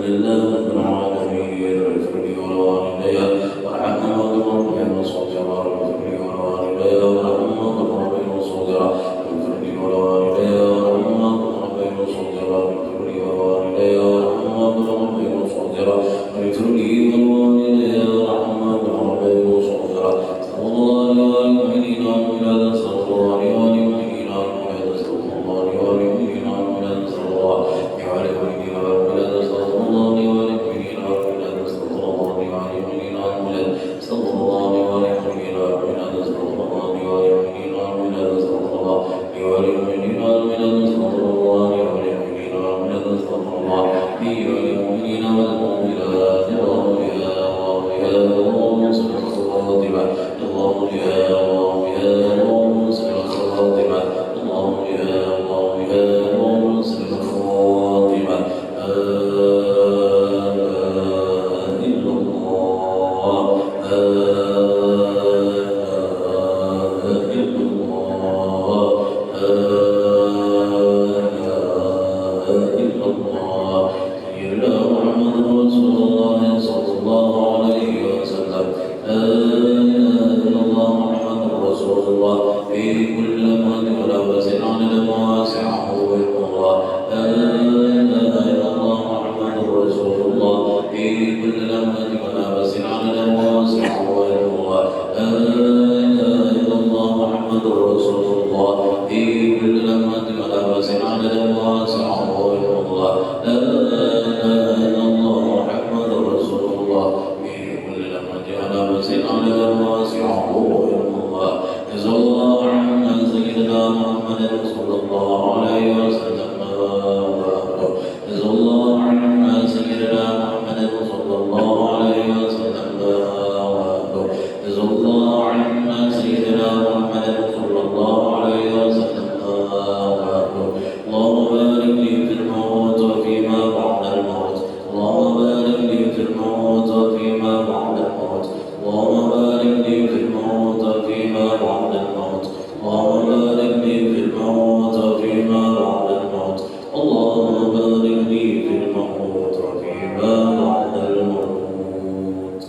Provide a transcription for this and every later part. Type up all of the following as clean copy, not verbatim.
لله رب العالمين واغفر لي ولوالدي وارحمهما كما ربياني صغيرا واغفر لي ولوالدي وارحمهما كما ربياني صغيرا واغفر لي ولوالدي وارحمهما كما ربياني صغيرا واغفر لي ولوالدي وارحمهما كما ربياني صغيرا واغفر لي ولوالدي وارحمهما كما ربياني صغيرا صلى الله على المؤمنين والمؤمنات صلى الله على المؤمنين والمؤمنات صلى الله على المؤمنين والمؤمنات صلى الله على المؤمنين والمؤمنات صلى الله على المؤمنين والمؤمنات صلى الله على المؤمنين والمؤمنات صلى الله على المؤمنين والمؤمنات صلى الله على المؤمنين والمؤمنات صلى الله على المؤمنين والمؤمنات صلى الله على المؤمنين والمؤمنات صلى الله على المؤمنين والمؤمنات اللهم يا الله يا الله صل الخاتمة اللهم يا الله يا الله صل الخاتمة اللهم يا الله يا الله صل الخاتمة إلا الله إلا الله إلا الله سيدنا محمد رسول الله صلى الله عليه وسلم لا إله إلا الله محمد رسول الله في كل مهد ونفس عدد واسعه علم الله لا إله إلا الله محمد رسول الله في كل مهد ونفس عدد واسعه علم الله لا إله إلا الله محمد رسول الله في كل مهد ونفس عدد واسعه علم الله لا إله إلا الله محمد رسول الله في كل لمحة ونفس عدد واسعه علم الله جزا الله عنا سيدنا محمد صلى الله عليه وسلم جزا الله عنا سيدنا محمد صلى الله عليه وسلم جزا الله عنا سيدنا محمد صلى الله عليه وسلم اللهم بارك لي في الموت وفيما بعد الموت اللهم بارك لي في الموت وفيما بعد الموت اللهم بارك لي في الموت وفيما بعد الموت اللهم بارك لي في الموت وفيما بعد الموت اللهم بارك لي في الموت وفيما بعد الموت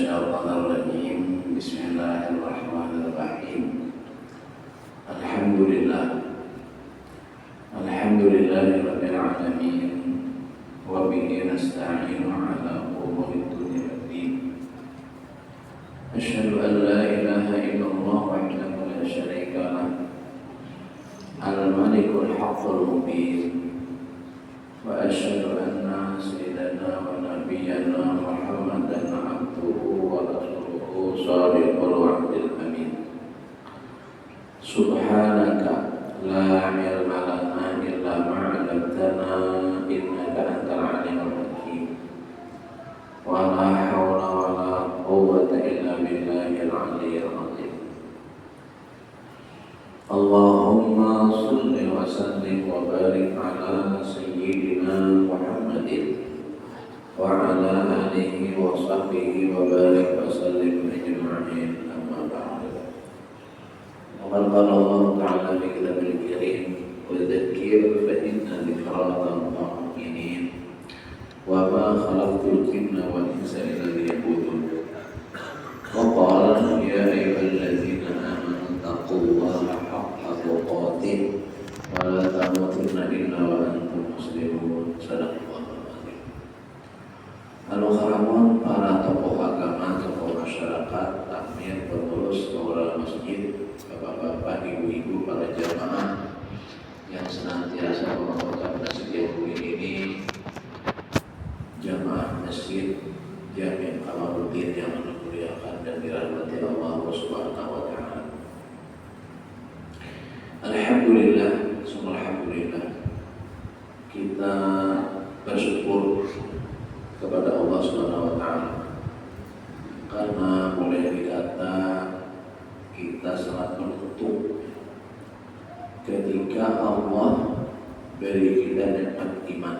Minasyaitonirrajim. Bismillahirrahmanirrahim. Alhamdulillahirabbil alamin. Wa bihi nasta'inu ala umuri dunya waddin. Asyhadu an la ilaha illallah wahdahu la syarika lah. Al-Malikul Haqqul Mubin. Wa asyhadu anna sayyidana wa nabiyyana Muhammadan abduhu wa rasuluhu shadiqul wa'dil amin. Subhanaka la ilma lana illa ma 'allamtana innaka antal alimul hakim. Wa la haula wa la quwwata illa billahil aliyyil azim. Allahumma salli wa sallim wa barik ala sayyidina Muhammadin wa ala alihi wa sahbihi wa barik wa sallim ajma'in, amma ba'du. Qala Allah ta'ala fi kitabil karim wa dzakir fa inna dzikra tanfa'ul mu'minin wa ma khalaqtul jinna wal insa illa liya'budun. Wa qala ya ayyuhalladzina amanu taqullaha haqqa tuqatih wa la tamutunna illa wa antum muslimun. Sadaqallahul azim. Al-Kharamun, para tokoh agama, tokoh masyarakat, takmir, pengurus, pengelola masjid, bapak-bapak, ibu-ibu, para jamaah yang senantiasa mengucapkan masjid ini, jamaah masjid Jami' Kamaluddin yang dimuliakan dan dirahmati Allah Subhanahu wa taala. Alhamdulillah, summa alhamdulillah, kita bersyukur kepada Allah Subhanahu wa taala karena boleh dikata kita sangat beruntung ketika Allah beri kita nikmat iman,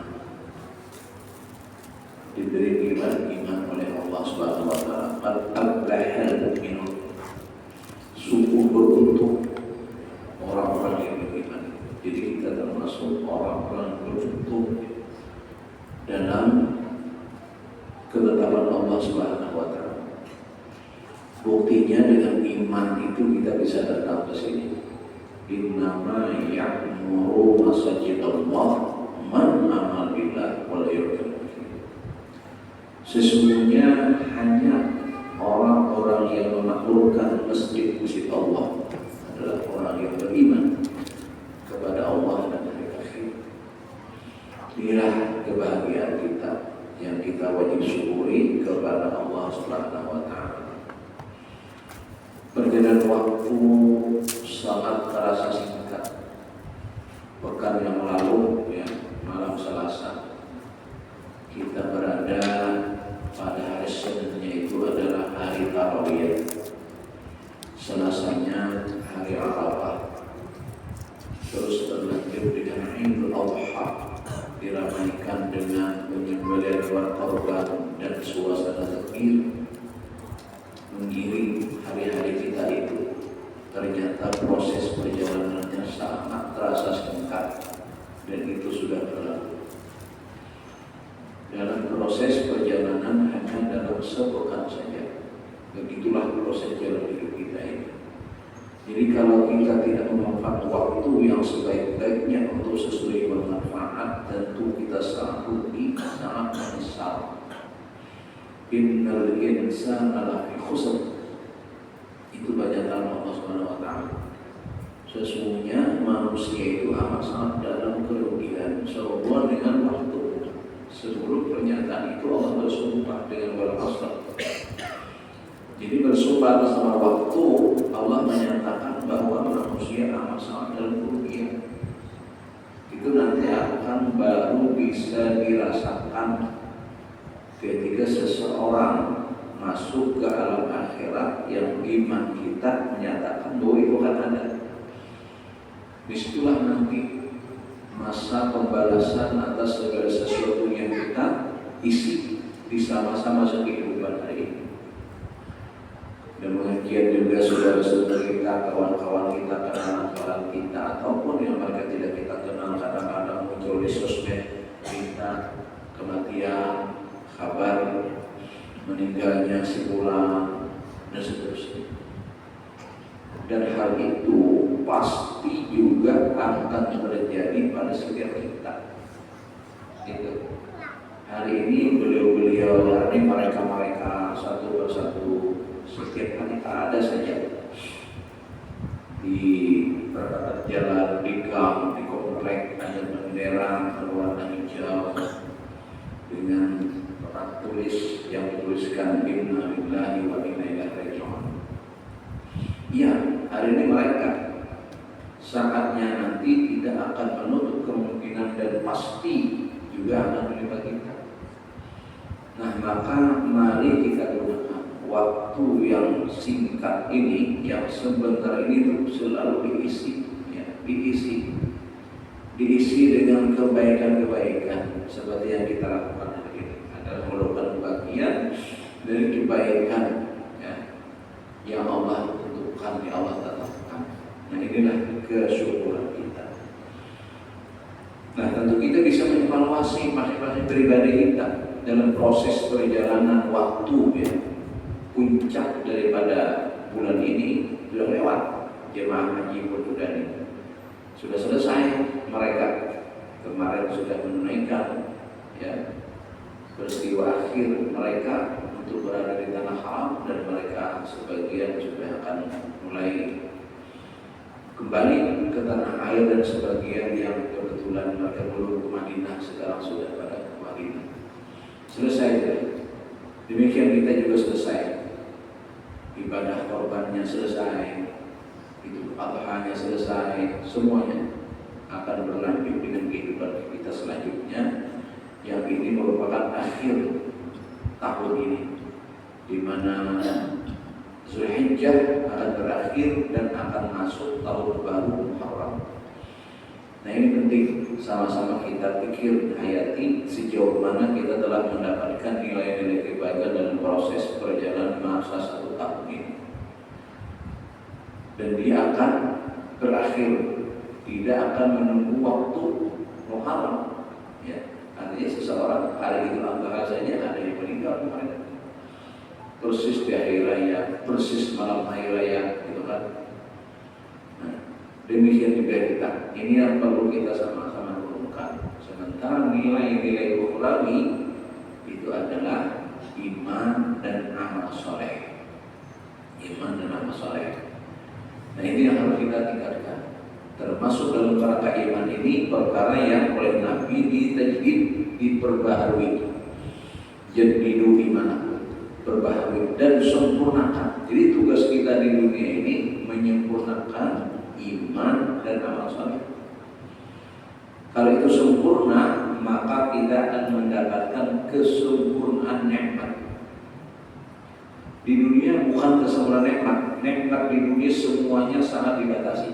diberi iman oleh Allah Subhanahu wa taala. Al-ablahal mu'minun, sungguh beruntung orang-orang yang beriman. Jadi kita termasuk orang-orang beruntung dalam ketetapan Allah Subhanahu wa taala. Buktinya dengan iman itu kita bisa datang ke sini. Innama ya'muru masajidallah man amana billah wal yawmil akhir. Sesungguhnya hanya orang-orang yang memakmurkan masjid-masjid Allah adalah orang yang beriman kepada Allah dan hari akhir. Inilah kebahagiaan kita yang kita wajib syukuri kepada Allah Subhanahu wa taala. Perjalanan waktu sangat terasa singkat. Pekan yang lalu, ya, malam Selasa, kita berada pada hari Seninnya itu adalah hari Tarawih. Selasanya hari Arafah. Terus berlanjut dengan Idul Adha, diramaikan dengan penyembelihan korban dan suasana takbir mengiring hari-hari kita itu. Ternyata proses perjalanannya sangat terasa singkat dan itu sudah berlalu. Dalam proses perjalanan hanya dalam sepekan saja. Begitulah proses jalan hidup kita ini. Jadi kalau kita tidak memanfaatkan waktu yang sebaik-baiknya untuk sesuatu yang bermanfaat, tentu kita sangat rugi, sangat menyesal. Innal insana lafi khusr. Itu bacaan Allah Subhanahu wa taala. Sesungguhnya manusia itu amat sangat dalam kerugian sehubungan dengan waktu. Sebelum pernyataan itu Allah bersumpah dengan wal-'asr. Jadi bersumpah bersama waktu, Allah menyatakan bahwa manusia amat sangat dalam kerugian. Itu nanti akan baru bisa dirasakan ketika seseorang masuk ke alam akhirat yang iman kita menyatakan bahwa itu akan ada. Disitulah nanti masa pembalasan atas segala sesuatu yang kita isi di sama-sama kehidupan hari ini. Demikian juga saudara-saudara kita, kawan-kawan kita, kenalan-kenalan kita, ataupun yang mereka tidak kita kenal, kadang-kadang muncul di sosmed kita, kematian, kabar meninggalnya si fulan dan seterusnya. Dan hal itu pasti juga akan terjadi pada setiap kita. Itu. Hari ini beliau-beliau, ini mereka satu persatu setiap hari ada saja di perempatan jalan, di gang, di komplek ada bendera berwarna hijau dengan papan tulis yang dituliskan Inna lillahi wa inna ilaihi raji'un. Ya, hari ini mereka saatnya nanti tidak akan menutup kemungkinan dan pasti juga akan menimpa kita. Nah, maka mari kita gunakan waktu yang singkat ini, yang sebentar ini tuh selalu diisi, ya, diisi dengan kebaikan-kebaikan seperti yang kita lakukan hari ini. Adalah merupakan bagian dari kebaikan, ya, yang Allah tentukan, yang Allah tetapkan. Nah, inilah kesyukuran kita. Nah, tentu kita bisa mengevaluasi masing-masing pribadi kita dalam proses perjalanan waktu, ya. Puncak daripada bulan ini sudah lewat. Jemaah haji pun sudah selesai. Mereka kemarin sudah menunaikan, ya, peristiwa akhir mereka untuk berada di tanah haram, dan mereka sebagian sudah akan mulai kembali ke tanah air, dan sebagian yang kebetulan mereka belum ke Madinah sekarang sudah pada ke Madinah. Selesai. Demikian kita juga selesai. Ibadah korbannya selesai, itu adhanya selesai, semuanya akan berlanjut dengan kehidupan kita selanjutnya, yang ini merupakan akhir tahun ini, di mana Zulhijjah akan berakhir dan akan masuk tahun baru Muharram. Nah, ini penting sama-sama kita pikir, hayati sejauh mana kita telah mendapatkan nilai-nilai kebaikan dalam proses perjalanan masa satu tahun ini. Dan dia akan berakhir, tidak akan menunggu waktu Muharram. Ya, artinya seseorang hari itu bahasanya ada yang meninggal kemarin, persis di hari raya, persis malam hari raya, gitu kan. Nah, demikian juga kita. Ini yang perlu kita sama-sama renungkan. Sementara nilai-nilai ukhlawi itu adalah iman dan amal soleh. Iman dan amal soleh. Nah, ini yang harus kita tingkatkan. Termasuk dalam kerangka iman ini perkara yang oleh Nabi ditajdid, diperbaharui. Jadidu iman, perbaharui dan sempurnakan. Jadi tugas kita di dunia ini menyempurnakan iman dan amal soleh. Kalau itu sempurna, maka kita akan mendapatkan kesempurnaan nikmat. Di dunia bukan kesempurnaan nikmat. Nikmat di dunia semuanya sangat dibatasi.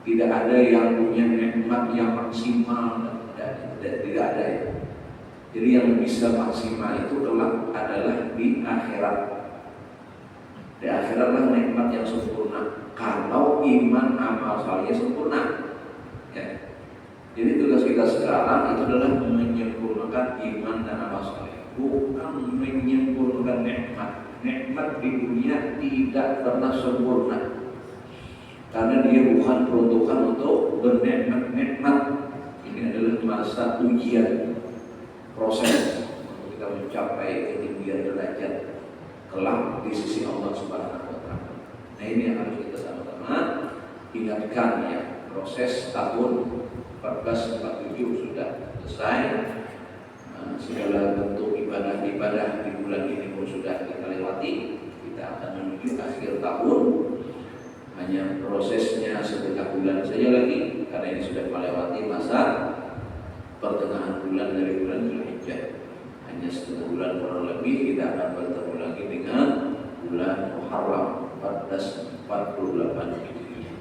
Tidak ada yang punya nikmat yang maksimal, tidak ada ya. Jadi yang bisa maksimal itu kelak adalah di akhirat. Di akhirat lah nikmat yang sempurna. Kalau iman amal saleh sempurna, ya. Jadi tugas kita sekarang itu adalah menyempurnakan iman dan amal saleh, bukan menyempurnakan nikmat. Nikmat di dunia tidak pernah sempurna, karena dia bukan peruntukan untuk bernikmat-nikmat. Ini adalah masa ujian, proses untuk kita mencapai ketinggian derajat kelak di sisi Allah Subhanahu wa Ta'ala. Nah, ini yang harus kita sama-sama ingatkan, ya. Proses tahun 1447 sudah selesai. Segala bentuk ibadah-ibadah di bulan ini pun sudah kita lewati. Kita akan menuju akhir tahun. Hanya prosesnya setengah bulan saja lagi, karena ini sudah melewati masa pertengahan bulan dari bulan Zulhijjah. Hanya setengah bulan kurang lebih kita akan bertemu lagi dengan bulan Muharram 1448 Hijriah.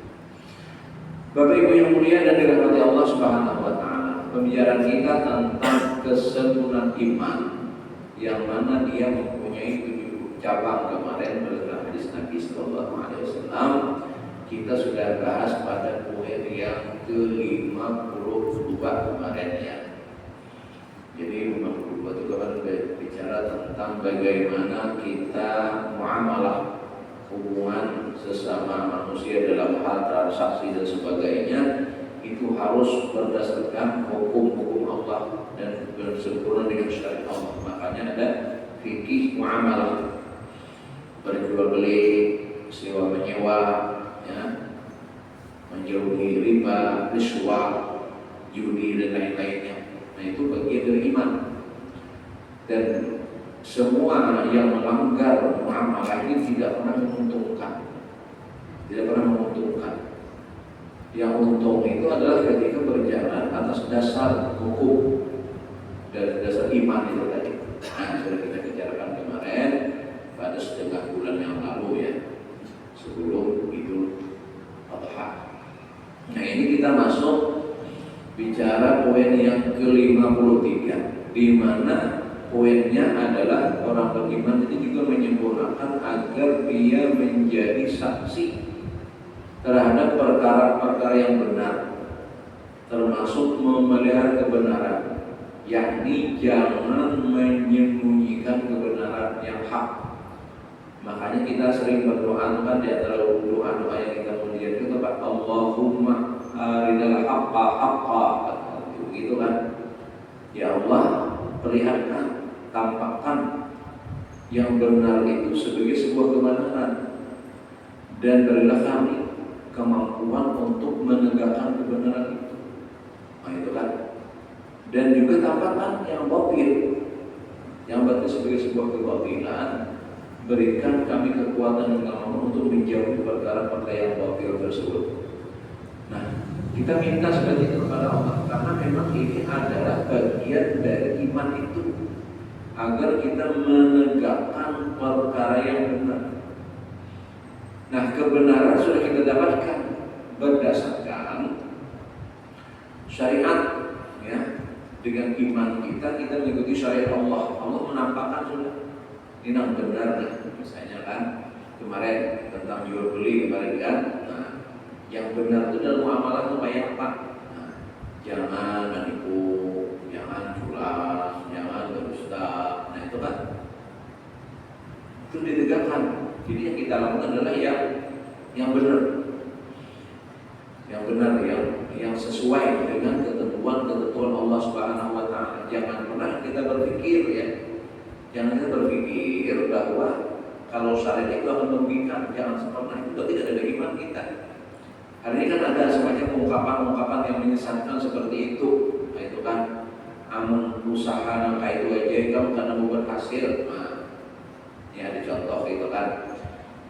Bapak Ibu yang mulia dan dirahmati Allah Subhanahu wa Ta'ala, pembicaraan kita tentang kesempurnaan iman, yang mana dia mempunyai 7 cabang kemarin dalam hadis Nabi Sallallahu Alaihi Wasallam. Kita sudah bahas pada poin yang ke-52 kemarin, ya. Jadi 52 itu kemarin berbicara tentang bagaimana kita muamalah hubungan sesama manusia dalam hal transaksi dan sebagainya itu harus berdasarkan hukum-hukum Allah dan bersempurna dengan syariat Allah. Makanya ada fikih muamalah, berjual beli, sewa menyewa, ya, menjauhi riba, riswah, judi dan lain-lainnya. Nah itu bagian dari iman. Dan semua yang melanggar muamalah ini tidak pernah menguntungkan. Tidak pernah menguntungkan. Yang untung itu adalah ketika berjalan atas dasar hukum dan dasar iman itu tadi. Nah, sudah kita bicarakan kemarin pada setengah bulan yang lalu ya, sebelum Idul Adha. Nah ini kita masuk bicara poin yang ke-53, di mana poinnya adalah orang beriman itu juga menyempurnakan agar dia menjadi saksi terhadap perkara-perkara yang benar, termasuk memelihara kebenaran, yakni jangan menyembunyikan kebenaran yang hak. Makanya kita sering berdoa kan di antara doa-doa yang kita muliakan itu kepada Allahumma arinal haqqa haqqa, begitu kan? Ya Allah, perlihatkan, tampakkan yang benar itu sebagai sebuah kebenaran, dan berilah kami kemampuan untuk menegakkan kebenaran itu. Nah itu kan. Dan juga tampakkan yang batil, yang batil sebagai sebuah kebatilan, berikan kami kekuatan dan kemampuan untuk menjauhi perkara-perkara yang batil tersebut. Nah, kita minta seperti itu kepada Allah karena memang ini adalah bagian dari iman itu, agar kita menegakkan perkara yang benar. Nah, kebenaran sudah kita dapatkan berdasarkan syariat, ya. Dengan iman kita mengikuti syariat Allah. Allah menampakkan sudah ini yang benar, misalnya kan kemarin tentang jual beli kemarin kan. Nah, yang benar itu dalam muamalah itu kayak apa? Nah, jangan menipu, jangan curang, jangan berdusta. Nah itu kan itu ditegakkan. Jadi yang kita lakukan adalah yang benar, yang sesuai dengan ketentuan Allah Subhanahu Wa Taala. Jangan pernah kita berpikir bahwa kalau syariat itu akan merugikan. Jangan pernah, itu tidak ada iman kita. Hari ini kan ada semacam ungkapan-ungkapan yang menyesatkan seperti itu. Nah itu kan, amun usaha nang kayak itu aja kamu karena mau berhasil. Nah, ini ada contoh itu kan.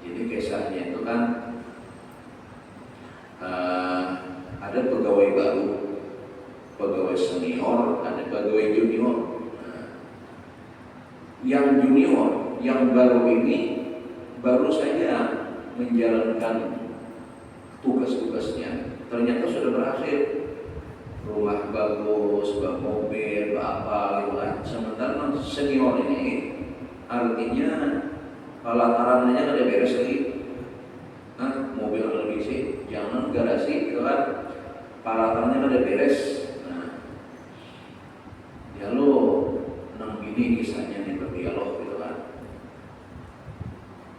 Jadi kisahnya itu kan ada pegawai baru, pegawai senior, ada pegawai junior. Nah, yang junior, yang baru ini baru saja menjalankan tugas-tugasnya, ternyata sudah berhasil, rumah bagus, mobil, apa gitu kan. Sementara senior ini artinya pelatarannya ada beres lagi. Nah, mobil ada bisa, jangan garasi gitu kan. Pelatarannya ada beres. Nah, ya lo nang ini kisahnya nih berdialog gitu kan.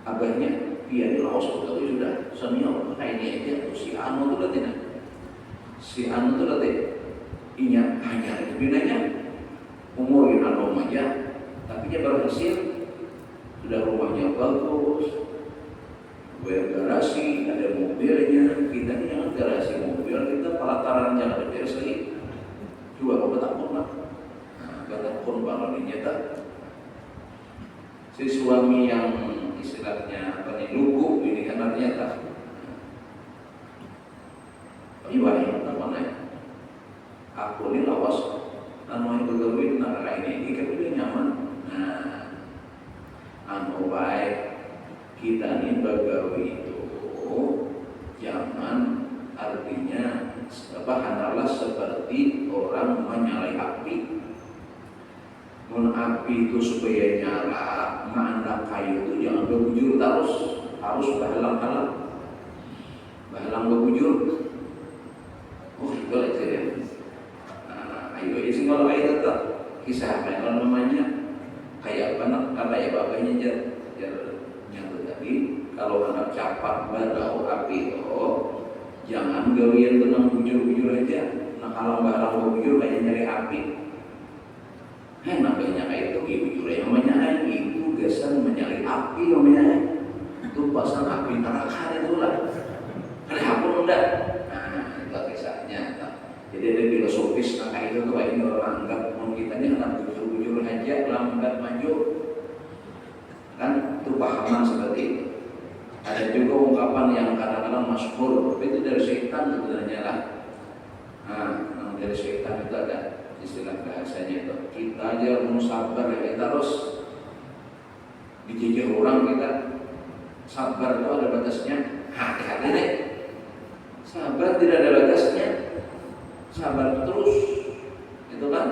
Abahnya dia di laos betul sudah senior, kayak ini aja tuh si Anu tuh tidak. Si Anu tuh tidak. Inya hanya binanya umur yang Anu aja, tapi dia berhasil. Sudah rumahnya bagus, garasi, ada mobilnya. Kita ini jangan garasi mobil, kita pelataran jangan ada beres lagi. Coba kau takut lah. Nah, takut bangun ini nyata. Si suami yang istilahnya apa nih, lugu ini kan artinya tak. Ibaratnya apa nih? Aku ini lawas, anu yang bergawe nara ini kan udah nyaman. Nah, anu baik kita ini bagawi itu jangan artinya hanyalah seperti orang menyalai api. Mun api itu supaya nyala, mana kayu itu jangan berbujur terus, harus bahalang-halang, berbujur. Oh itu aja ya. Nah, ayo isi kalau ayo tetap kisah apa yang namanya kayak karena ya bapaknya nyatu tadi kalau anak capak barau api itu jangan gawian tenang bujur-bujur aja. Nah kalau balang bujur kayak nyari api. Namanya kayak itu bujur namanya itu gesan menyari api namanya. Itu pasang api neraka itu lah. Ada hapun enggak? Nah itu kisahnya. Jadi ada filosofis kakak itu tuh ini orang anggap kita ini anak bujur-bujur aja lambat maju. Kan itu pahaman seperti itu. Ada juga ungkapan yang kadang-kadang masyhur, tapi itu dari setan sebenarnya lah. Nah, dari setan itu ada istilah bahasanya itu. Kita aja mau sabar ya, kita harus dijejak orang kita. Sabar itu ada batasnya. Hati-hati deh. Sabar tidak ada batasnya. Sabar terus, itu kan.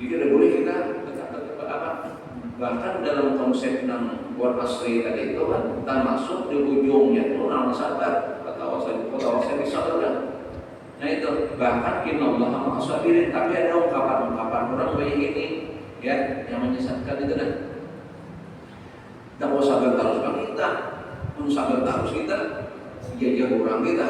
Jadi tidak boleh kita apa? Bahkan dalam konsep yang buat asri tadi itu kan kita masuk di ujungnya itu nama sabar atau saya bisa kan. Nah itu bahkan inna Allah maha sabirin, tapi ada ungkapan orang banyak ini ya yang menyesatkan itu kan. Kita mau sabar terus bang kita, mau sabar terus kita, jajah orang kita.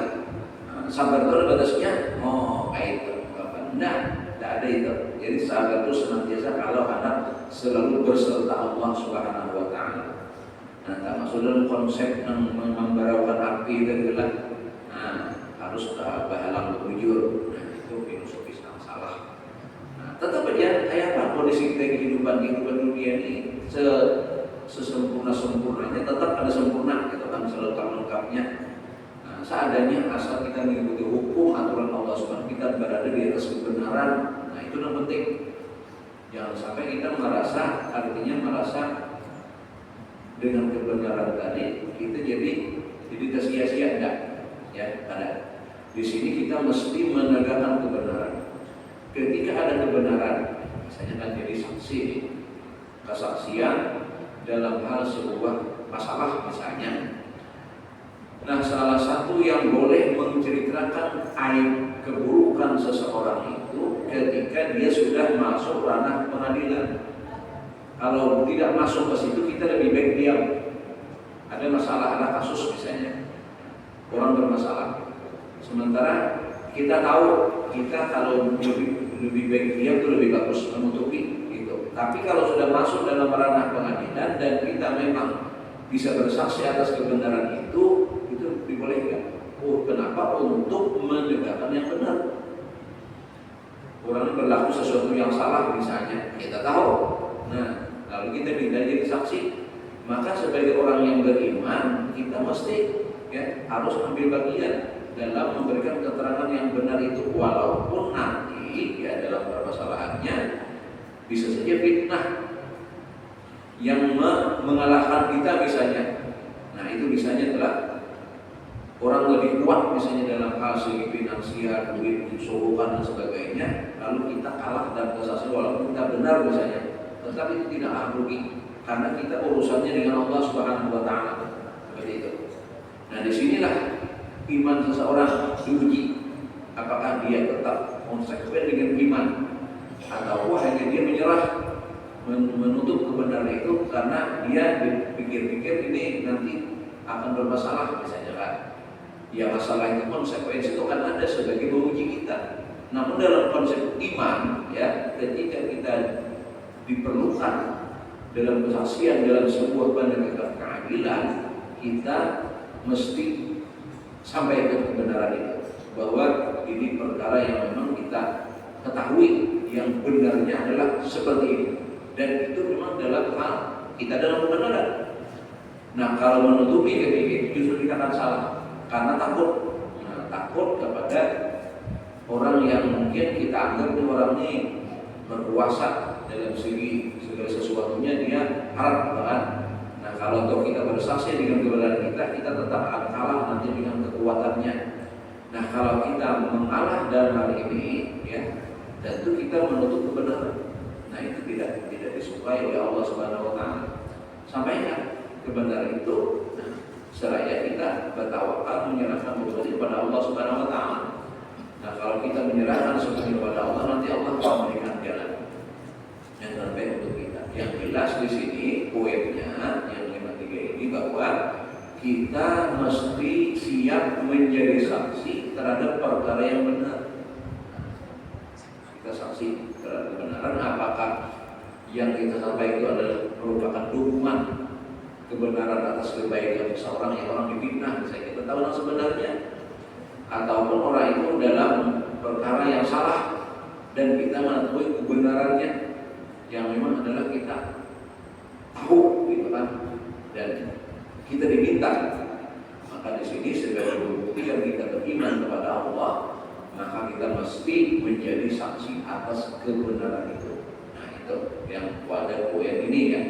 Sabar itu ada batasnya. Oh kayak itu ungkapan. Nah tidak ada itu. Jadi sabar itu senantiasa kalau anak selalu berserta Allah Subhanahu Wa Taala. Nah, termasuk dalam konsep yang membaraukan api dan gelap. Nah, harus bahalang bujur. Nah, itu filosofis yang salah. Nah, tetap aja kayak apa kondisi kita kehidupan dunia ini sesempurna-sempurnanya tetap ada sempurna gitu kan selengkap-lengkapnya. Nah, seadanya asal kita mengikuti hukum aturan Allah Subhanahu kita berada di atas kebenaran. Nah, itu yang penting. Jangan sampai kita merasa dengan kebenaran tadi kita jadi sia-sia enggak ya ada. Di sini kita mesti menegakkan kebenaran. Ketika ada kebenaran, misalnya kan jadi saksi, kesaksian dalam hal sebuah masalah misalnya. Nah, salah satu yang boleh menceritakan aib keburukan seseorang itu ketika dia sudah masuk ranah pengadilan. Kalau tidak masuk ke situ kita lebih baik diam. Ada masalah, ada kasus misalnya orang bermasalah. Sementara kita tahu kita kalau lebih baik diam itu lebih bagus menutupi gitu. Tapi kalau sudah masuk dalam ranah pengadilan dan kita memang bisa bersaksi atas kebenaran itu dibolehkan. Kenapa? Untuk menegakkan yang benar. Orang berlaku sesuatu yang salah misalnya, kita tahu. Nah, lalu kita minta jadi saksi, maka sebagai orang yang beriman kita mesti ya harus ambil bagian dalam memberikan keterangan yang benar itu, walaupun nanti ya dalam permasalahannya bisa saja fitnah yang mengalahkan kita misalnya. Nah, itu misalnya adalah orang lebih kuat misalnya dalam hal segi finansial, duit, suruhan dan sebagainya, lalu kita kalah dan kesaksian walaupun kita benar misalnya, tetapi itu tidak akan rugi karena kita urusannya dengan Allah Subhanahu Wa Taala seperti itu. Nah, disinilah iman seseorang diuji, apakah dia tetap konsekuen dengan iman atau hanya dia menyerah menutup kebenaran itu karena dia pikir-pikir ini nanti akan bermasalah misalnya kan. Ya masalah itu konsekuensi itu kan ada sebagai menguji kita. Namun dalam konsep iman ya ketika kita diperlukan dalam kesaksian dalam sebuah penegakan keadilan, kita mesti sampaikan kebenaran itu bahwa ini perkara yang memang kita ketahui yang benarnya adalah seperti ini dan itu memang dalam hal kita dalam kebenaran. Nah, kalau menutupi ketika justru kita akan salah karena takut. Nah, takut kepada orang yang mungkin kita anggap ini orang ini berkuasa dalam segi segala sesuatunya dia harap kan. Nah, kalau toh kita bersaksi dengan kebenaran kita tetap akan kalah nanti dengan kekuatannya. Nah, kalau kita mengalah dalam hal ini ya tentu kita menutup kebenaran. Nah, itu tidak disukai oleh Allah Subhanahu Wa Taala. Sampaikan kebenaran itu seraya kita bertawakal menyerahkan semuanya kepada Allah Subhanahu Wa Taala. Nah, kalau kita menyerahkan semuanya kepada Allah, nanti Allah akan memberikan jalan yang terbaik untuk kita. Yang jelas di sini poinnya yang 53 ini bahwa kita mesti siap menjadi saksi terhadap perkara yang benar. Kita saksi terhadap kebenaran, apakah yang kita sampaikan itu adalah merupakan dukungan kebenaran atas kebaikan seseorang yang orang difitnah, misalnya kita tahu yang sebenarnya, ataupun orang itu dalam perkara yang salah dan kita mengetahui kebenarannya yang memang adalah kita tahu, gitu kan, dan kita diminta. Maka di sini sebagai bukti yang kita beriman kepada Allah, maka kita mesti menjadi saksi atas kebenaran itu. Nah itu yang pada poin ini ya.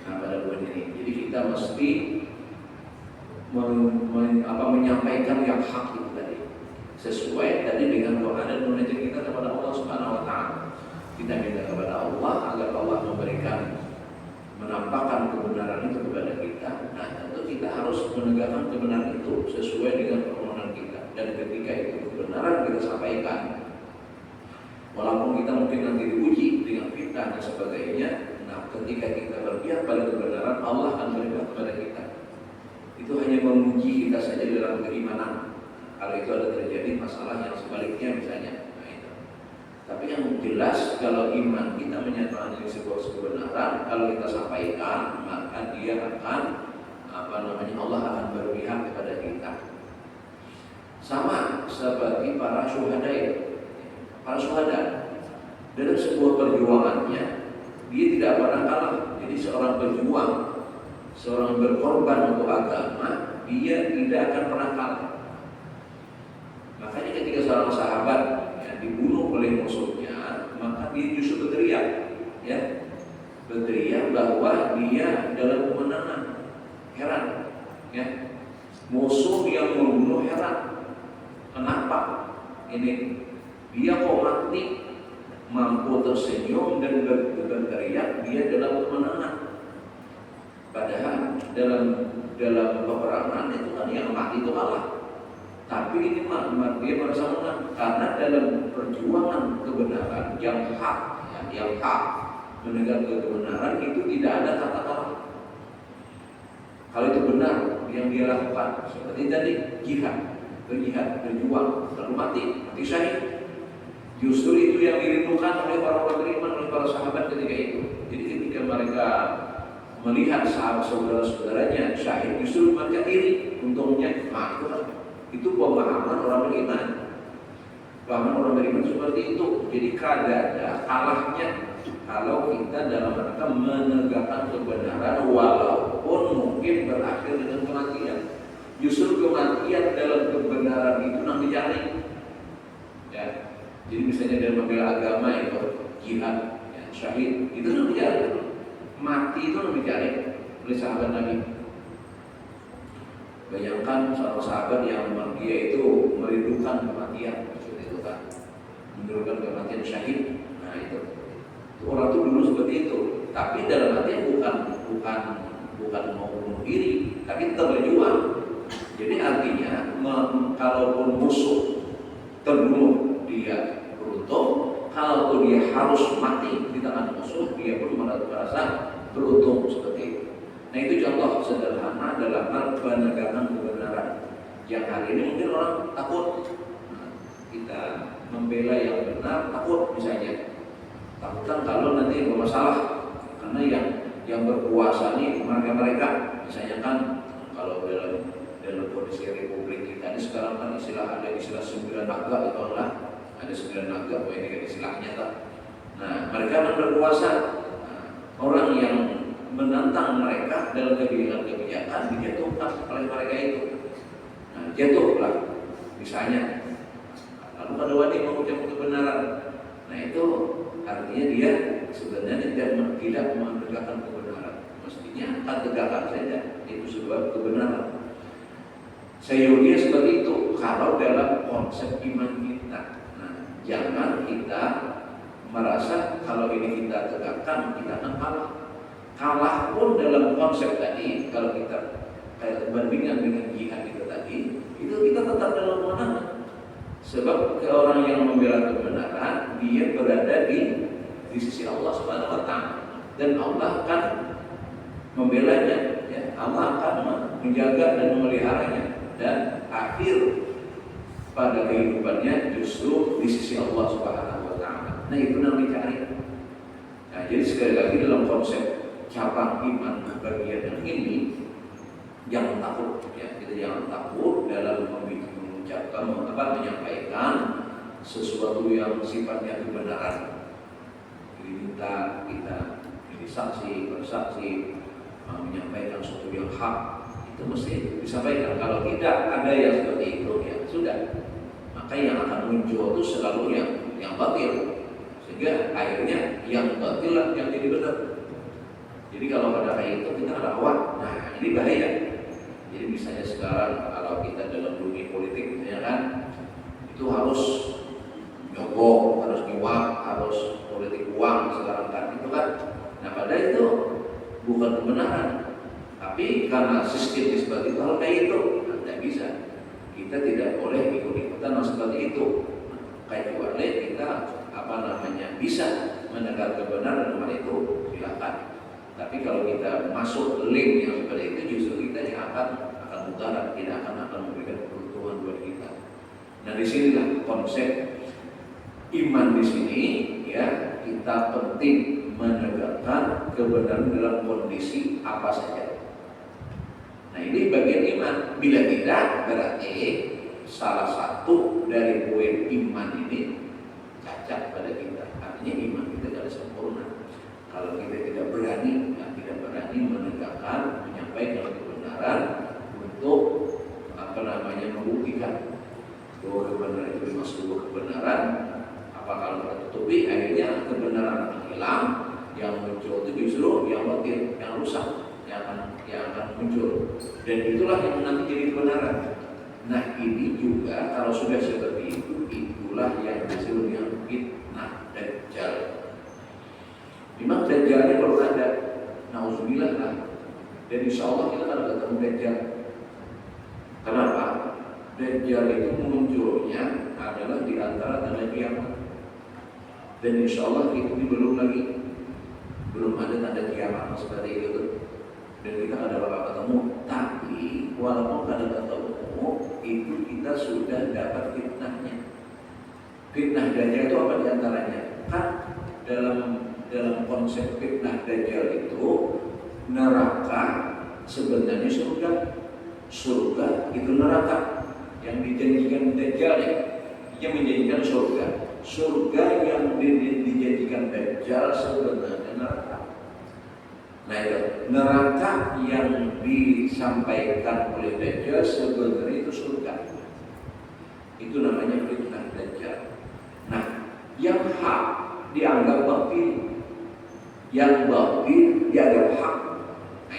Nah pada poin ini, jadi kita mesti menyampaikan yang hak itu tadi, sesuai tadi dengan doa dan munajat kita kepada Allah Subhanahu Wa Taala. Kita minta kepada Allah agar Allah menampakkan kebenaran itu kepada kita. Nah tentu kita harus menegakkan kebenaran itu sesuai dengan permohonan kita. Dan ketika itu kebenaran kita sampaikan, walaupun kita mungkin nanti diuji dengan fitnah dan sebagainya, nah ketika kita berpihak pada kebenaran, Allah akan berpihak kepada kita. Itu hanya menguji kita saja dalam keimanan. Kalau itu ada terjadi masalah yang sebaliknya misalnya, nah itu. Tapi yang jelas kalau iman kita menyatakan ini sebuah kebenaran, kalau kita sampaikan, maka dia akan Allah akan berpihak kepada kita. Sama seperti para syuhada itu. Para syuhada dalam sebuah perjuangannya dia tidak pernah kalah. Jadi seorang berjuang, seorang berkorban untuk agama, dia tidak akan pernah kalah. Makanya ketika seorang sahabat dibunuh oleh musuhnya, maka dia justru berteriak, ya, berteriak bahwa dia dalam kemenangan. Heran, ya, musuh yang membunuh heran, kenapa ini dia kok mati mampu tersenyum dan berteriak dia dalam kemenangan. Padahal dalam peperangan itu kan yang mati itu kalah. Tapi ini dia merasa menang karena dalam perjuangan kebenaran yang hak, menegakkan kebenaran itu tidak ada kata kalah. Kalau itu benar yang dia lakukan, seperti tadi berjuang, lalu mati syahid. Justru itu yang dirindukan oleh para beriman, oleh para sahabat ketika itu. Jadi ketika mereka melihat saudara-saudaranya syahid, justru mereka iri. Untungnya, itu pemahaman orang beriman. Pemahaman orang beriman seperti itu. Jadi kadang kalahnya kalau kita dalam rangka menegakkan kebenaran, walaupun mungkin berakhir dengan kematian. Justru kematian dalam kebenaran itu nanti cari. Ya. Jadi misalnya dalam membela agama itu jihad, ya, syahid, itu nanti cari. Mati itu nanti cari oleh sahabat Nabi. Bayangkan seorang sahabat yang dia itu merindukan kematian, seperti itu kan, merindukan kematian syahid. Nah itu orang itu dulu seperti itu. Tapi dalam hati bukan mau bunuh diri, tapi tetap berjuang. Jadi artinya, kalaupun musuh terbunuh dia beruntung, kalau dia harus mati di tangan musuh, dia pun merasa beruntung seperti itu. Nah itu contoh sederhana dalam hal penegakan kebenaran. Yang hari ini mungkin orang takut, kita membela yang benar takut misalnya. Takutan kalau nanti bermasalah karena yang berkuasa ini mereka misalnya kan kalau dalam kondisi republik kita ini sekarang kan ada istilah 9 naga atau lah ada 9 naga, ini kan istilahnya tak. Nah mereka berkuasa, orang yang menantang mereka dalam kebijakan dijatuhkan oleh mereka itu. Nah, jatuhlah misalnya. Lalu pada waktu mengucapkan kebenaran. Nah itu artinya dia sebenarnya tidak menegakkan kebenaran. Mestinya akan tegakkan saja itu sebuah kebenaran. Seyogia seperti itu kalau dalam konsep iman kita. Nah, jangan kita merasa kalau ini kita tegakkan kita akan kalah. Kalah pun dalam konsep tadi, kalau kita bandingkan dengan jihad itu tadi, itu kita tetap dalam kemenangan. Sebab orang yang membela kebenaran, dia berada di sisi Allah Subhanahu Wa Taala. dan Allah akan membelanya, ya. Allah akan menjaga dan memeliharanya, dan akhir pada kehidupannya justru di sisi Allah Subhanahu wa taala. Nah, itu yang dicari. Nah, jadi sekali lagi dalam konsep cabang iman bagian yang ini, jangan takut, ya. Kita jangan takut dalam mengucapkan, menyampaikan sesuatu yang sifatnya kebenaran. Diminta kita jadi saksi, bersaksi, menyampaikan sesuatu yang hak, itu mesti disampaikan. Kalau tidak ada yang seperti itu, ya sudah. Maka yang akan muncul itu selalu yang batil, sehingga akhirnya yang batil lah yang jadi benar. Jadi kalau ada kayak itu kita lawan, nah ini bahaya. Jadi misalnya sekarang kalau kita dalam dunia politik misalnya kan, itu harus nyogok, harus nyuap, harus politik uang sekarang kan, itu kan. Nah padahal itu bukan kebenaran, tapi karena sistem seperti itu, hal kayak itu tidak bisa. Kita tidak boleh ikut-ikutan seperti itu. Kecuali kita bisa mendengar kebenaran hal itu, silakan. Tapi kalau kita masuk link yang seperti itu, justru kita yang akan mudarat, tidak akan memberikan keuntungan buat kita. Nah disinilah konsep iman di sini, ya, kita penting menegakkan kebenaran dalam kondisi apa saja. Nah ini bagian iman. Bila tidak, berarti salah satu dari poin iman ini cacat pada kita. Artinya iman kita tidak sempurna. Kalau kita tidak berani menegakkan, menyampaikan kebenaran untuk membuktikan bahwa kebenaran itu masuk sebuah kebenaran, apa kalau kita tutupi, akhirnya kebenaran akan hilang, yang muncul itu justru yang batil, yang rusak, yang akan muncul, dan itulah yang nanti jadi kebenaran. Nah ini juga kalau sudah seperti itu, itulah yang disebut yang fitnah dajjal. Memang dajjalnya baru ada, nauzubillah lah, dan insya Allah kita akan ketemu dajjal. Kenapa? Dajjal itu munculnya adalah di antara tanda kiamat, dan insya Allah itu belum ada tanda kiamat seperti itu, dan kita ada bakal ketemu. Tapi walaupun ada ketemu, itu kita sudah dapat fitnahnya. Fitnah dajjal itu apa diantaranya? Kan dalam konsep fitnah dajjal itu, neraka sebenarnya surga itu neraka. Yang dijanjikan dajjal yang menjanjikan surga yang dijanjikan dajjal sebenarnya neraka. Nah itu neraka yang disampaikan oleh dajjal sebenarnya itu surga. Itu namanya fitnah dajjal. Nah yang hak dianggap batil, yang batil dianggap hak. Nah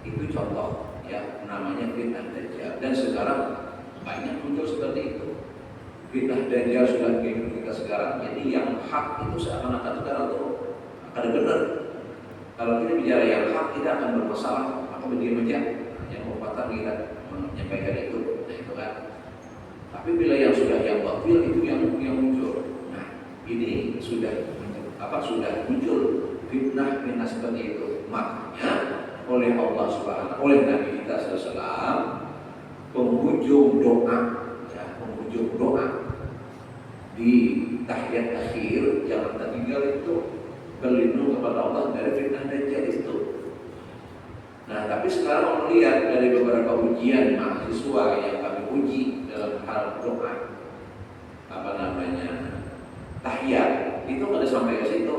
itu contoh, ya, namanya fitnah dajjal. Dan sekarang banyak muncul seperti itu. Fitnah dajjal sudah kehidupan kita sekarang. Jadi yang hak itu seakan-akan sekarang tuh akan benar. Kalau kita bicara yang hak, kita akan bermasalah. Maka berdiam aja. Yang mau kita menyampaikan itu, nah itu kan. Tapi bila yang sudah yang batil itu yang muncul. Nah ini sudah muncul fitnah seperti itu. Makanya oleh Allah Subhanahu, oleh Nabi kita SAW, penghujung doa di tahiyat akhir jangan tertinggal itu berlindung kepada Allah dari fitnah dajjal itu. Nah tapi sekarang melihat dari beberapa ujian mahasiswa yang kami uji dalam hal doa, tahiyat itu nggak sampai ke situ,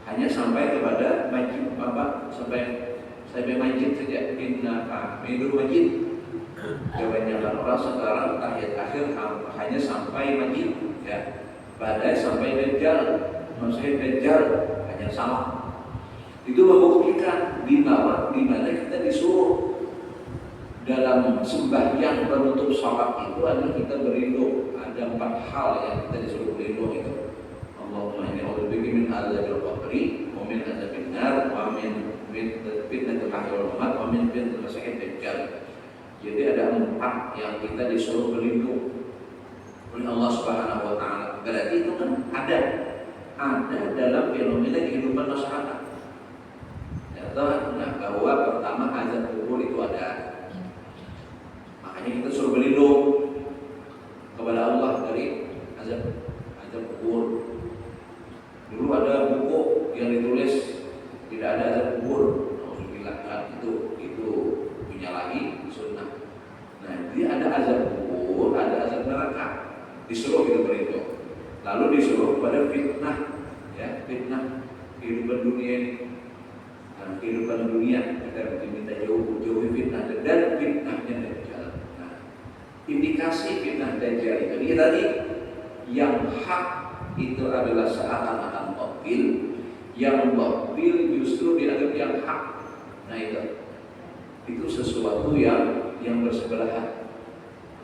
hanya sampai kepada majid, sampai majid saja. Inna hamidul majid. Kebanyakan orang sekarang tahiyat akhir hanya sampai majid, ya. Padahal sampai dajjal, maksudnya dajjal hanya sama. Itu membuktikan di mana kita disuruh dalam sembahyang penutup salat itu adalah kita berlindung. Ada 4 hal yang kita disuruh berlindung itu. Allahumma inni a'udzubika min adzabil qabri wa min adzabin nar wa min fitnatil mahya wal mamat wa min fitnatil masiihid dajjal. Jadi ada 4 yang kita disuruh berlindung oleh Allah Subhanahu wa taala. Berarti itu kan ada. ada dalam fenomena kehidupan masyarakat. Ya, nah, bahwa pertama azab kubur itu ada. Makanya kita suruh berlindung kepada Allah dari azab kubur. Dulu ada buku yang ditulis tidak ada azab kubur. Alhamdulillah kan itu menyalahi sunnah. Nah, dia ada azab kubur, ada azab neraka. Disuruh kita berlindung. Lalu disuruh pada fitnah, ya, fitnah kehidupan dunia ini. Nah, kehidupan dunia kita minta jauhi fitnah dan fitnahnya Dajjal. Nah, indikasi fitnah Dajjal itu dia tadi yang hak itu adalah seakan-akan batil, yang batil justru dianggap yang hak. Nah, itu sesuatu yang bersebelahan.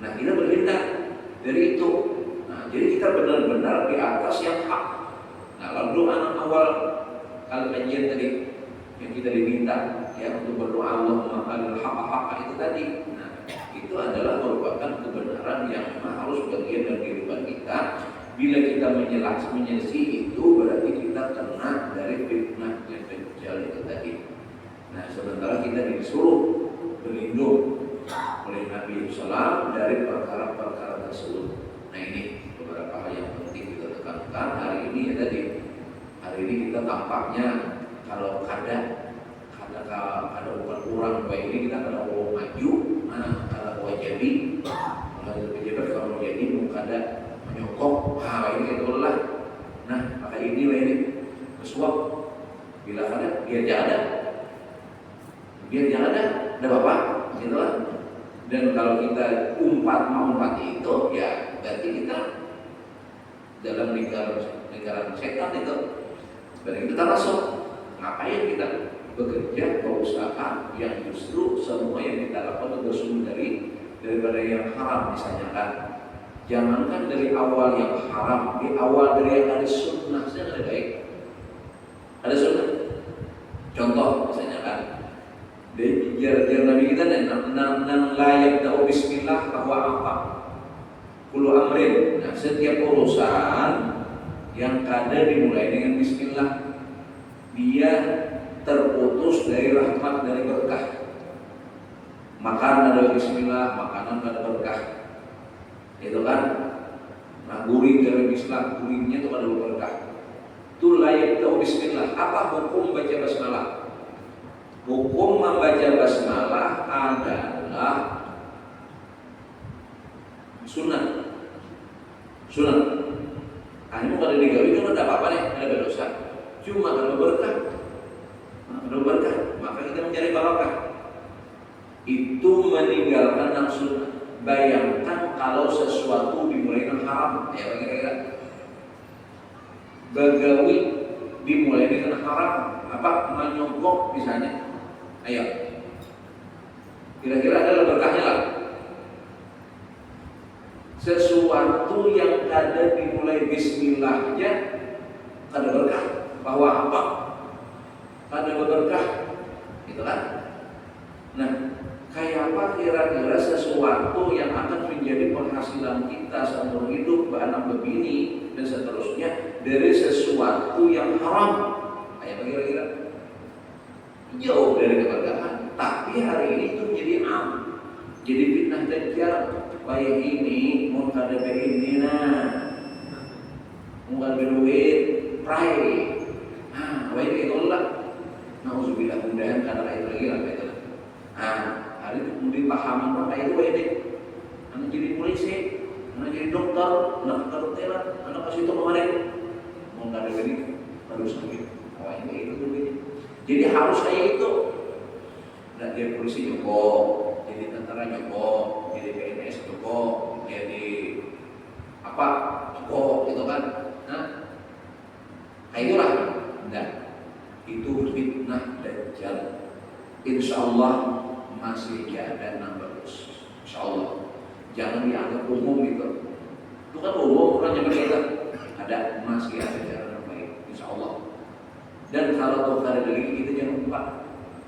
Nah, kita berhindar dari itu. Nah, jadi kita benar-benar di atas yang hak. Nah, lalu anak awal kali kajian tadi yang kita diminta ya untuk berdoa Allah mengabul hak-hak itu tadi. Nah, itu adalah merupakan kebenaran yang memang harus bagian dari kehidupan kita. Bila kita menyelisih itu berarti kita kena dari fitnah yang Dajjal itu tadi. Nah, sementara kita disuruh berlindung oleh Nabi SAW dari perkara-perkara tersebut. Nah, ini beberapa hal yang penting kita tekankan hari ini ya tadi. Hari ini kita tampaknya kalau ada ukuran kurang baik ini kita kada mau maju, kada wajibi, kalau pejabat kalau mau jadi mau kada menyokong, ini kita lah. Nah, maka ini bersuap bila kada biar jangan ada apa-apa, gitu lah. Dan kalau kita umpat itu, ya berarti kita dalam lingkaran setan itu. Berarti kita masuk. Ngapain kita bekerja, berusaha yang justru semua yang kita lakukan itu bersumber daripada yang haram misalnya kan. Jangankan dari awal yang haram, di awal dari yang ada sunnah saja ada baik. Ada sunnah. Contoh misalnya kan. Dari jar Nabi kita nang layak tahu bismillah bahwa apa kulu amrin. Nah, setiap urusan yang kada dimulai dengan bismillah dia terputus dari rahmat, dari berkah. Makan ada bismillah, makanan ada berkah. Itu kan. Nah, guring dari bismillah, guringnya itu ada berkah. Itu layak tahu bismillah. Apa hukum baca basmalah? Hukum membaca basmalah adalah sunat. Ini bukan digawi itu ada apa-apa nih, ada berdosa. Cuma kalau berkah, maka kita mencari barokah. Itu meninggalkan nafsu. Bayangkan kalau sesuatu dimulai dengan haram, ya kira-kira. Bagawi dimulai dengan haram, apa menyogok misalnya. Ayo, kira-kira adalah berkahnya lah. Sesuatu yang ada dimulai bismillahnya ada berkah. Bahwa apa? Ada berkah, gitu kan? Nah, kayak apa kira-kira sesuatu yang akan menjadi penghasilan kita seumur hidup, anak begini dan seterusnya dari sesuatu yang haram? Kayak kira-kira jauh dari keberkahan, tapi hari ini itu menjadi jadi fitnah Dajjal. Kayak ini mau kada ini mau kada duit pray. Kayak itu lah. Nauzubillah, mudahan kada itu lagi lah itu. Hari itu kemudian pahaman apa itu ini. Anak jadi polisi, anak jadi dokter, anak kedokteran, anak kasih itu kemarin mau kada ini harus lagi. Ini itu begini. Jadi harus kayak itu. Nah, jadi polisi nyogok, jadi tentara nyogok, jadi PNS nyogok, jadi apa nyogok, gitu kan? Nah, kayak itulah. Nah, itu fitnah Dajjal. Insya Allah masih ada yang bagus. Insya Allah. Jangan dianggap umum gitu. Itu kan umum orang yang berbeda. Ada masih ada jalan yang baik. Insya Allah. Dan kalau tuh ada lagi kita jangan lupa.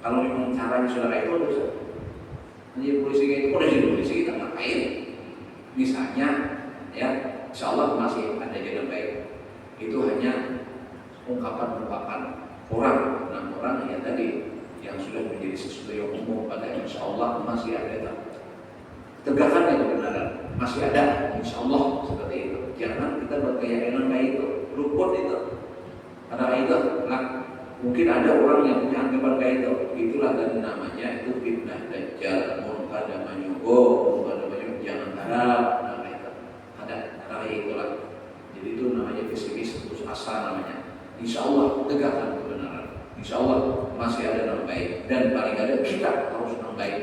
Kalau memang caranya saudara itu dosa. Jadi polisi itu udah jadi polisi kita ngapain? Misalnya, ya, insya Allah masih ada jalan baik. Itu hanya ungkapan-ungkapan orang, 6 orang ya tadi yang sudah menjadi sesuatu yang umum pada insya Allah masih ada tegakkan kebenaran, masih ada insya Allah seperti itu. Jangan kita berkeyakinan kayak itu, rukun itu. Karena itu, nah, mungkin ada orang yang punya anggapan kayak itu. Itulah dan namanya itu fitnah dajjal, munkar manyugo, jangan harap, nama itu. Ada karena itulah. Jadi itu namanya pesimis putus asa namanya. Insya Allah tegakkan kebenaran. Insya Allah masih ada yang baik dan paling ada kita harus yang baik.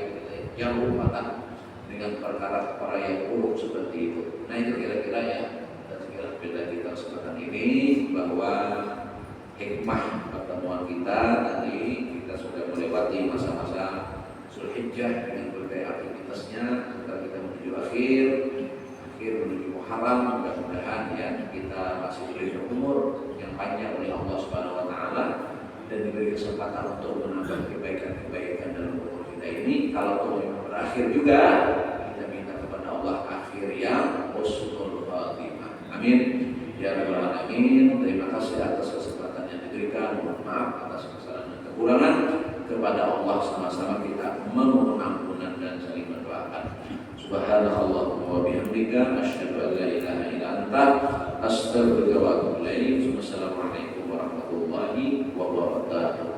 Yang berumatan dengan perkara-perkara yang buruk seperti itu. Nah itu kira-kira ya. Dan segala beda kita kesempatan ini bahwa hikmah pertemuan kita tadi kita sudah melewati masa-masa Zulhijjah dengan berbagai aktivitasnya. Setelah kita menuju akhir menuju Muharram, mudah-mudahan ya kita masih diberi umur yang panjang oleh Allah Subhanahu Wa Taala dan diberi kesempatan untuk menambah kebaikan-kebaikan dalam umur kita ini. Kalau memang berakhir juga, kita minta kepada Allah akhir yang husnul khatimah. Amin. Ya Rabbal Alamin. Terima kasih atas kesempatan yang diberikan. Mohon maaf atas kesalahan dan kekurangan. Kepada Allah sama-sama kita memohon ampunan dan saling mendoakan. Subhanallahumma wa bihamdika asyhadu an la ilaha illa anta astaghfiruka wa atubu ilaik. Wassalamualaikum warahmatullahi wabarakatuh.